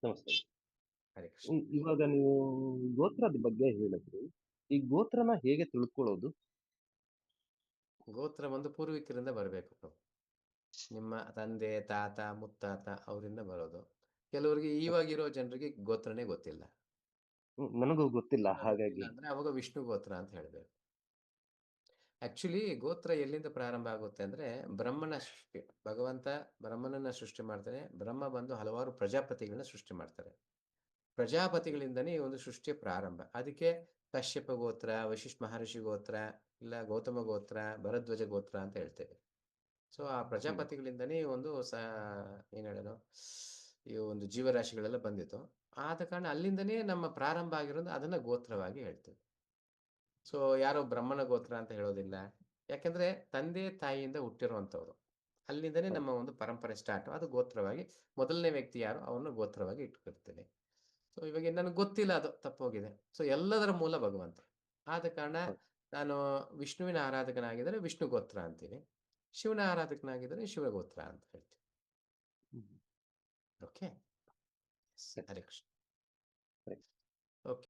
ನಮಸ್ತೆ. ಹರೇ ಕೃಷ್ಣ. ಇವಾಗ ನೀವು ಗೋತ್ರದ ಬಗ್ಗೆ ಹೇಳಿದ್ರಿ. ಈ ಗೋತ್ರನ ಹೇಗೆ ತಿಳ್ಕೊಳ್ಳೋದು? ಗೋತ್ರ ಒಂದು ಪೂರ್ವಿಕರಿಂದ ಬರಬೇಕು. ನಿಮ್ಮ ತಂದೆ, ತಾತ, ಮುತ್ತಾತ ಅವರಿಂದ ಬರೋದು. ಕೆಲವರಿಗೆ ಇವಾಗಿರೋ ಜನರಿಗೆ ಗೋತ್ರನೇ ಗೊತ್ತಿಲ್ಲ. ನನಗೂ ಗೊತ್ತಿಲ್ಲ ಗೊತ್ತಿಲ್ಲ ಹಾಗಾಗಿ. ಅಂದ್ರೆ ಅವಾಗ ವಿಷ್ಣು ಗೋತ್ರ ಅಂತ ಹೇಳ್ಬೇಕು. ಆಕ್ಚುಲಿ ಗೋತ್ರ ಎಲ್ಲಿಂದ ಪ್ರಾರಂಭ ಆಗುತ್ತೆ ಅಂದ್ರೆ ಬ್ರಹ್ಮನ ಸೃಷ್ಟಿ. ಭಗವಂತ ಬ್ರಹ್ಮನನ್ನ ಸೃಷ್ಟಿ ಮಾಡ್ತಾನೆ. ಬ್ರಹ್ಮ ಬಂದು ಹಲವಾರು ಪ್ರಜಾಪತಿಗಳನ್ನ ಸೃಷ್ಟಿ ಮಾಡ್ತಾರೆ. ಪ್ರಜಾಪತಿಗಳಿಂದನೇ ಈ ಒಂದು ಸೃಷ್ಟಿಯ ಪ್ರಾರಂಭ. ಅದಕ್ಕೆ ಕಶ್ಯಪ ಗೋತ್ರ, ವಶಿಷ್ಠ ಮಹರ್ಷಿ ಗೋತ್ರ, ಇಲ್ಲ ಗೌತಮ ಗೋತ್ರ, ಭರದ್ವಾಜ ಗೋತ್ರ ಅಂತ ಹೇಳ್ತೇವೆ. ಸೊ ಆ ಹ್ಮ್. ಪ್ರಜಾಪತಿಗಳಿಂದನೇ ಈ ಒಂದು ಏನ್ ಹೇಳೋದು, ಈ ಒಂದು ಜೀವರಾಶಿಗಳೆಲ್ಲ ಬಂದಿತ್ತು. ಆದ ಕಾರಣ ಅಲ್ಲಿಂದನೇ ನಮ್ಮ ಪ್ರಾರಂಭ ಆಗಿರೋದು, ಅದನ್ನ ಗೋತ್ರವಾಗಿ ಹೇಳ್ತೇವೆ. ಸೊ ಯಾರೋ ಬ್ರಹ್ಮನ ಗೋತ್ರ ಅಂತ ಹೇಳೋದಿಲ್ಲ. ಯಾಕಂದ್ರೆ ತಂದೆ ತಾಯಿಯಿಂದ ಹುಟ್ಟಿರುವಂತವ್ರು. ಅಲ್ಲಿಂದನೇ ಹೌದು. ನಮ್ಮ ಒಂದು ಪರಂಪರೆ ಸ್ಟಾರ್ಟ್. ಅದು ಗೋತ್ರವಾಗಿ ಮೊದಲನೇ ವ್ಯಕ್ತಿ ಯಾರೋ ಅವರನ್ನು ಗೋತ್ರವಾಗಿ ಇಟ್ಕೊಳ್ತೇವೆ. ಸೊ ಇವಾಗ ನನಗೆ ಗೊತ್ತಿಲ್ಲ, ಅದು ತಪ್ಪೋಗಿದೆ. ಸೊ ಎಲ್ಲದರ ಮೂಲ ಭಗವಂತ. ಆದ ಕಾರಣ ಹೌದು. ನಾನು ವಿಷ್ಣುವಿನ ಆರಾಧಕನಾಗಿದ್ದರೆ ವಿಷ್ಣು ಗೋತ್ರ ಅಂತೀನಿ. ಶಿವನ ಆರಾಧಕನಾಗಿದ್ದರೆ ಶಿವಗೋತ್ರ ಅಂತ ಹೇಳ್ತೀನಿ. ಹ್ಮ್. ಓಕೆ. ಸರಿ, ಹರೇ ಕೃಷ್ಣ. ಸರಿ.